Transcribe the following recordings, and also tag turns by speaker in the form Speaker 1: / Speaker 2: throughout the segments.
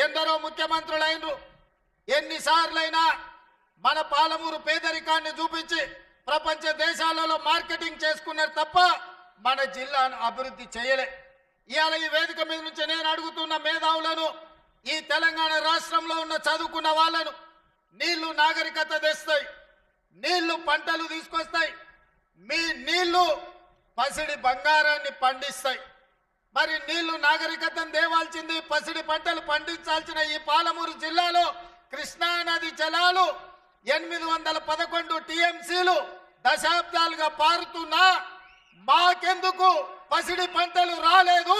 Speaker 1: ఎందరో ముఖ్యమంత్రులైనరు. ఎన్నిసార్లైనా మన పాలమూరు పేదరికాన్ని చూపించి ప్రపంచ దేశాలలో మార్కెటింగ్ చేసుకున్నారు తప్ప మన జిల్లాను అభివృద్ధి చేయలే. ఇవాళ ఈ వేదిక మీద నుంచి నేను అడుగుతున్న మేధావులను, ఈ తెలంగాణ రాష్ట్రంలో ఉన్న చదువుకున్న వాళ్ళను, నీళ్లు నాగరికత తెస్తాయి, నీళ్లు పంటలు తీసుకొస్తాయి, మీ నీళ్లు పసిడి బంగారాన్ని పండిస్తాయి. మరి నీళ్లు నాగరికతను దేవాల్సింది, పసిడి పంటలు పండించాల్సిన ఈ పాలమూరు జిల్లాలో కృష్ణా నది జలాలు 811 టీఎంసీలు దశాబ్దాలుగా పారుతున్నా మాకెందుకు పసిడి పంటలు రాలేదు?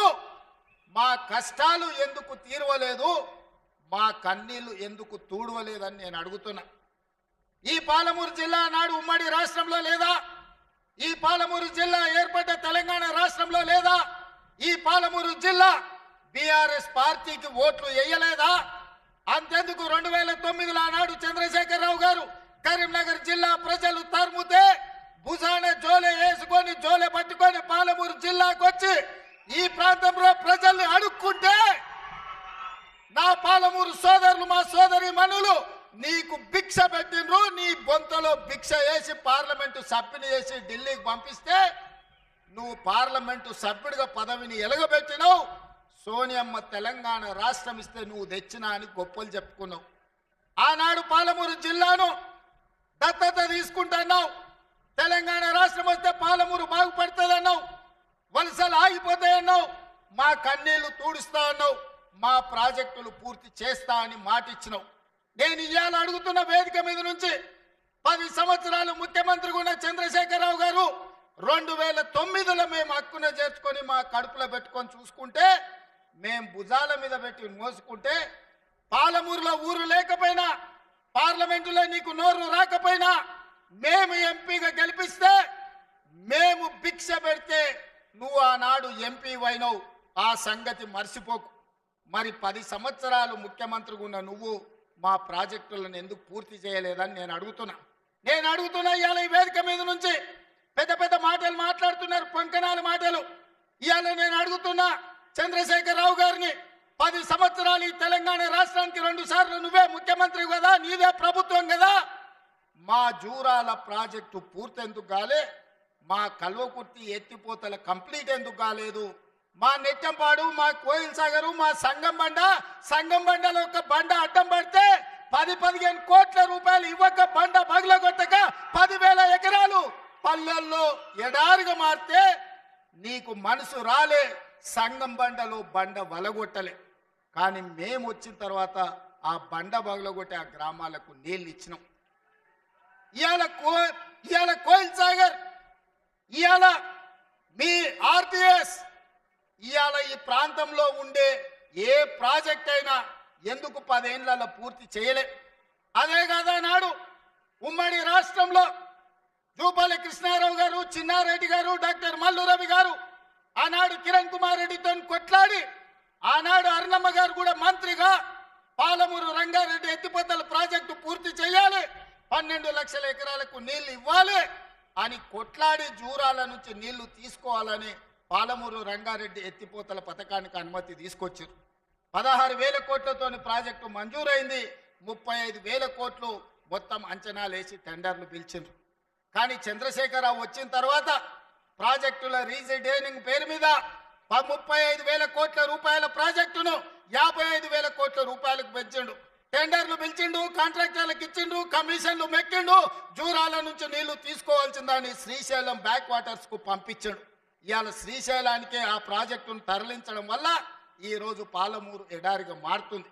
Speaker 1: మా కష్టాలు ఎందుకు తీరవలేదు? మా కన్నీళ్లు ఎందుకు తూడవలేదని నేను అడుగుతున్నా. ఈ పాలమూరు జిల్లా నాడు ఉమ్మడి రాష్ట్రంలో లేదా? ఈ పాలమూరు జిల్లా ఏర్పడ్డ తెలంగాణ రాష్ట్రంలో లేదా? ఈ పాలమూరు జిల్లా బీఆర్ఎస్ పార్టీకి ఓట్లు వేయలేదా? అంతెందుకు 2009లో నాడు చంద్రశేఖరరావు గారు కరీంనగర్ జిల్లా ప్రజలు తరుముతే భుజాన జోలె వేసుకొని జోలె పట్టుకొని పాలమూరు జిల్లాకు వచ్చి ఈ ప్రాంతంలో ప్రజల్ని అడుక్కుంటే నా పాలమూరు సోదరులు, మా సోదరి మనులు నీకు భిక్ష పెట్టినరు. నీ బొంతలో భిక్ష వేసి పార్లమెంటు సభ్యుని వేసి ఢిల్లీకి పంపిస్తే నువ్వు పార్లమెంటు సభ్యుడిగా పదవిని ఎలగబెట్టినావు. సోనియమ్మ తెలంగాణ రాష్ట్రం ఇస్తే నువ్వు తెచ్చినా అని గొప్పలు చెప్పుకున్నావు. ఆనాడు పాలమూరు జిల్లాను దత్తత తీసుకుంటున్నావు. తెలంగాణ రాష్ట్రం వస్తే పాలమూరు బాగుపడుతుందన్నావు. వలసలు ఆగిపోతాయన్నావు. మా కన్నీళ్లు తూడుస్తా అన్నావు. మా ప్రాజెక్టులు పూర్తి చేస్తా అని మాటిచ్చినావు. నేను ఇవాళ అడుగుతున్న వేదిక మీద నుంచి 10 సంవత్సరాలు ముఖ్యమంత్రిగా ఉన్న చంద్రశేఖరరావు గారు 2009లో మేము హక్కున చేర్చుకొని మా కడుపులో పెట్టుకొని చూసుకుంటే, మేము భుజాల మీద పెట్టి మోసుకుంటే, పాలమూరులో ఊరు లేకపోయినా, పార్లమెంటులో నీకు నోరు రాకపోయినా, మేము ఎంపీగా గెలిపిస్తే, మేము భిక్ష పెడితే నువ్వు ఆనాడు ఎంపీ అయినావు. ఆ సంగతి మర్చిపోకు. మరి 10 సంవత్సరాలు ముఖ్యమంత్రిగా ఉన్న నువ్వు మా ప్రాజెక్టులను ఎందుకు పూర్తి చేయలేదని నేను అడుగుతున్నా. ఇవాళ ఈ వేదిక మీద నుంచి పెద్ద పెద్ద మాటలు మాట్లాడుతున్నారు, పంకనాల మాటలు. ఇవాళ నేను అడుగుతున్నా చంద్రశేఖరరావు గారిని, 10 సంవత్సరాలు ఈ తెలంగాణ రాష్ట్రానికి 2 సార్లు నువ్వే ముఖ్యమంత్రి కదా, నీదే ప్రభుత్వం కదా, మా జూరాల ప్రాజెక్టు పూర్తి ఎందుకు కాలే? మా కల్వకుర్తి ఎత్తిపోతల కంప్లీట్ ఎందుకు కాలేదు? మా నెట్టంపాడు, మా కోయిల్ సాగరు, మా సంగం బండలో ఒక బండ అడ్డం పడితే 10-15 కోట్ల రూపాయలు ఇవ్వక బండ పగలగొట్టక 10,000 ఎకరాలు పల్లెల్లో ఎడారిగా మారితే నీకు మనసు రాలే. సంగం బండలో బండ వలగొట్టలే. కానీ మేము వచ్చిన తర్వాత ఆ బండ పగలగొట్టి ఆ గ్రామాలకు నీళ్ళు ఇచ్చినాం. ఇవాళ కోయిల్ సాగర్, ఇవాళ మీ ఆర్టీఎస్, ఇవాళ ఈ ప్రాంతంలో ఉండే ఏ ప్రాజెక్ట్ అయినా ఎందుకు 10 ఏళ్లలో పూర్తి చేయలే? అదే కాదా నాడు ఉమ్మడి రాష్ట్రంలో జూపల్లి కృష్ణారావు గారు, చిన్నారెడ్డి గారు, డాక్టర్ మల్లు రవి గారు ఆనాడు కిరణ్ కుమార్ రెడ్డితో కొట్లాడి, ఆనాడు అరుణమ్మ గారు కూడా మంత్రిగా పాలమూరు రంగారెడ్డి ఎత్తిపోతల ప్రాజెక్టు పూర్తి చేయాలి, 12 లక్షల ఎకరాలకు నీళ్లు ఇవ్వాలి అని కొట్లాడి జూరాల నుంచి నీళ్లు తీసుకోవాలని పాలమూరు రంగారెడ్డి ఎత్తిపోతల పథకానికి అనుమతి తీసుకొచ్చారు. 16,000 కోట్లతోని ప్రాజెక్టు మంజూరైంది. 35,000 కోట్లు మొత్తం అంచనాలు వేసి టెండర్లు పిలిచిండ్రు. కానీ చంద్రశేఖరరావు వచ్చిన తర్వాత ప్రాజెక్టుల రీజైనింగ్ పేరు మీద 35,000 కోట్ల రూపాయల ప్రాజెక్టును 55,000 కోట్ల రూపాయలకు పెంచిండు. టెండర్లు పిలిచిండు, కాంట్రాక్టర్లకు ఇచ్చిండు, కమిషన్లు మెక్కిండు. జూరాల నుంచి నీళ్లు తీసుకోవాల్సిందని శ్రీశైలం బ్యాక్ వాటర్స్ కు పంపించాడు. ఇవాళ శ్రీశైలానికే ఆ ప్రాజెక్టును తరలించడం వల్ల ఈరోజు పాలమూరు ఎడారిగా మారుతుంది.